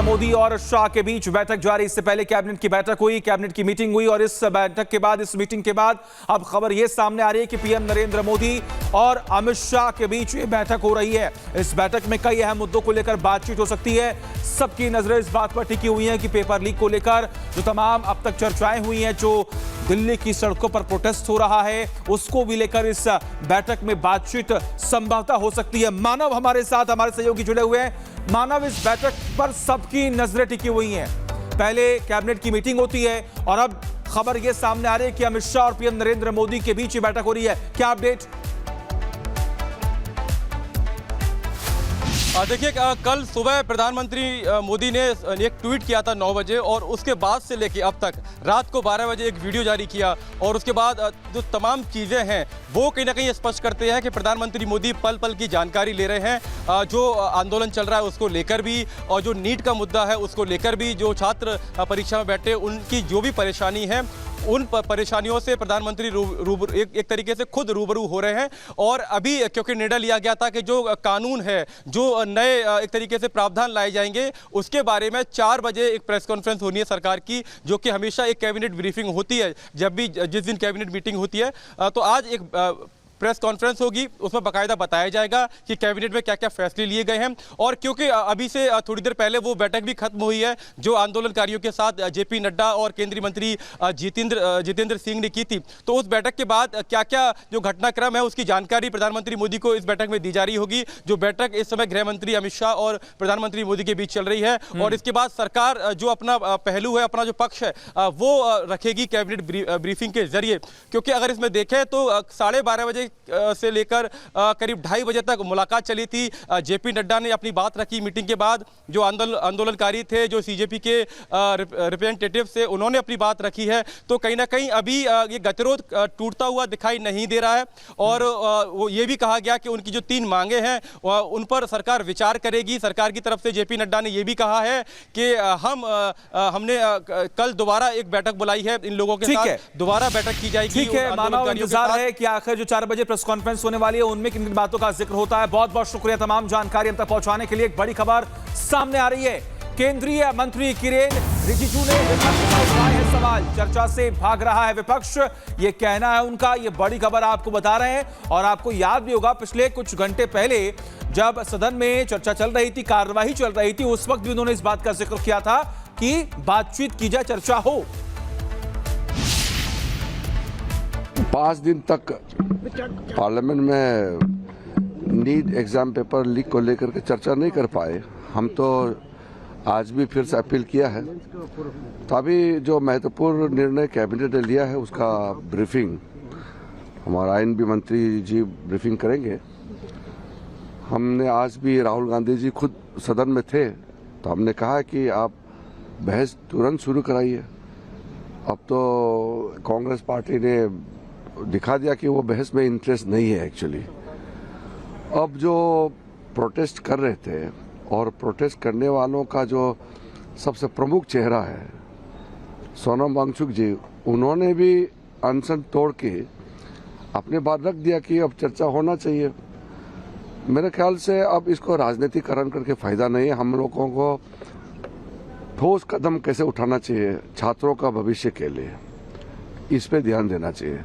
मोदी और शाह के बीच बैठक जारी। इससे पहले कैबिनेट की बैठक हुई, कैबिनेट की मीटिंग हुई और इस बैठक के बाद, इस मीटिंग के बाद अब खबर यह सामने आ रही है कि पीएम नरेंद्र मोदी और अमित शाह के बीच ये बैठक हो रही है। इस बैठक में कई अहम मुद्दों को लेकर बातचीत हो सकती है। सबकी नजरें इस बात पर टिकी हुई हैं कि पेपर लीक को लेकर जो तमाम अब तक चर्चाएं हुई हैं, जो दिल्ली की सड़कों पर प्रोटेस्ट हो रहा है, उसको भी लेकर इस बैठक में बातचीत संभवतः हो सकती है। मानव हमारे साथ, हमारे सहयोगी जुड़े हुए हैं। मानव, इस बैठक पर सबकी नजरें टिकी हुई हैं। पहले कैबिनेट की मीटिंग होती है और अब खबर यह सामने आ रही है कि अमित शाह और पीएम नरेंद्र मोदी के बीच ये बैठक हो रही है। क्या अपडेट? देखिए, कल सुबह प्रधानमंत्री मोदी ने एक ट्वीट किया था 9 बजे और उसके बाद से लेके अब तक रात को 12 बजे एक वीडियो जारी किया और उसके बाद जो तमाम चीज़ें हैं वो कहीं ना कहीं स्पष्ट करते हैं कि प्रधानमंत्री मोदी पल पल की जानकारी ले रहे हैं। जो आंदोलन चल रहा है उसको लेकर भी और जो नीट का मुद्दा है उसको लेकर भी, जो छात्र परीक्षा में बैठे उनकी जो भी परेशानी है उन परेशानियों से प्रधानमंत्री एक तरीके से खुद रूबरू हो रहे हैं। और अभी क्योंकि निर्णय लिया गया था कि जो कानून है, जो नए एक तरीके से प्रावधान लाए जाएंगे, उसके बारे में 4 बजे एक प्रेस कॉन्फ्रेंस होनी है सरकार की, जो कि हमेशा एक कैबिनेट ब्रीफिंग होती है जब भी जिस दिन कैबिनेट मीटिंग होती है। तो आज एक प्रेस कॉन्फ्रेंस होगी, उसमें बाकायदा बताया जाएगा कि कैबिनेट में क्या क्या फैसले लिए गए हैं। और क्योंकि अभी से थोड़ी देर पहले वो बैठक भी खत्म हुई है जो आंदोलनकारियों के साथ जेपी नड्डा और केंद्रीय मंत्री जितेंद्र सिंह ने की थी, तो उस बैठक के बाद क्या क्या जो घटनाक्रम है उसकी जानकारी प्रधानमंत्री मोदी को इस बैठक में दी जा रही होगी। जो बैठक इस समय गृह मंत्री अमित शाह और प्रधानमंत्री मोदी के बीच चल रही है और इसके बाद सरकार जो अपना पहलू है, अपना जो पक्ष है वो रखेगी कैबिनेट ब्रीफिंग के जरिए। क्योंकि अगर इसमें देखें तो 12:30 बजे से लेकर करीब 2:30 बजे तक मुलाकात चली थी। जेपी नड्डा ने अपनी बात रखी मीटिंग के बाद, जो आंदोलनकारी थे, जो सीजेपी के रिप्रेजेंटेटिव से, उन्होंने अपनी बात रखी है। तो कहीं ना कहीं अभी ये गतिरोध टूटता हुआ दिखाई नहीं दे रहा है और वो ये भी कहा गया कि उनकी जो 3 मांगे हैं उन पर सरकार विचार करेगी। सरकार की तरफ से जेपी नड्डा ने ये भी कहा है कि हमने कल दोबारा एक बैठक बुलाई है, इन लोगों के साथ दोबारा बैठक की जाएगी। ठीक है, मानव इंतजार है कि आखिर जो 4 बजे प्रेस कॉन्फ्रेंस होने वाली है उनमें किन बातों का जिक्र होता है। बहुत बहुत शुक्रिया तमाम जानकारी हम तक पहुंचाने के लिए। एक बड़ी खबर सामने आ रही है, केंद्रीय मंत्री किरेन रिजिजू ने विपक्ष पर उठाए हैं सवाल। चर्चा से भाग रहा है विपक्ष, ये कहना है उनका। ये बड़ी खबर आपको बता रहे हैं और आपको याद भी होगा पिछले कुछ घंटे पहले जब सदन में चर्चा चल रही थी, कार्यवाही चल रही थी, उस वक्त भी उन्होंने इस बात का जिक्र किया था कि बातचीत की जाए, चर्चा हो। 5 दिन तक पार्लियामेंट में नीट एग्जाम पेपर लीक को लेकर के चर्चा नहीं कर पाए। हम तो आज भी फिर से अपील किया है। तो अभी जो महत्वपूर्ण निर्णय कैबिनेट ने लिया है उसका ब्रीफिंग हमारा आईएन बी मंत्री जी ब्रीफिंग करेंगे। हमने आज भी, राहुल गांधी जी खुद सदन में थे, तो हमने कहा कि आप बहस तुरंत शुरू कराइए। अब तो कांग्रेस पार्टी ने दिखा दिया कि वो बहस में इंटरेस्ट नहीं है एक्चुअली। अब जो प्रोटेस्ट कर रहे थे और प्रोटेस्ट करने वालों का जो सबसे प्रमुख चेहरा है सोनम वांगचुक जी, उन्होंने भी अनशन तोड़ के अपनी बात रख दिया कि अब चर्चा होना चाहिए। मेरे ख्याल से अब इसको राजनीतिकरण करके फायदा नहीं है। हम लोगों को ठोस कदम कैसे उठाना चाहिए छात्रों का भविष्य के लिए, इस पे ध्यान देना चाहिए।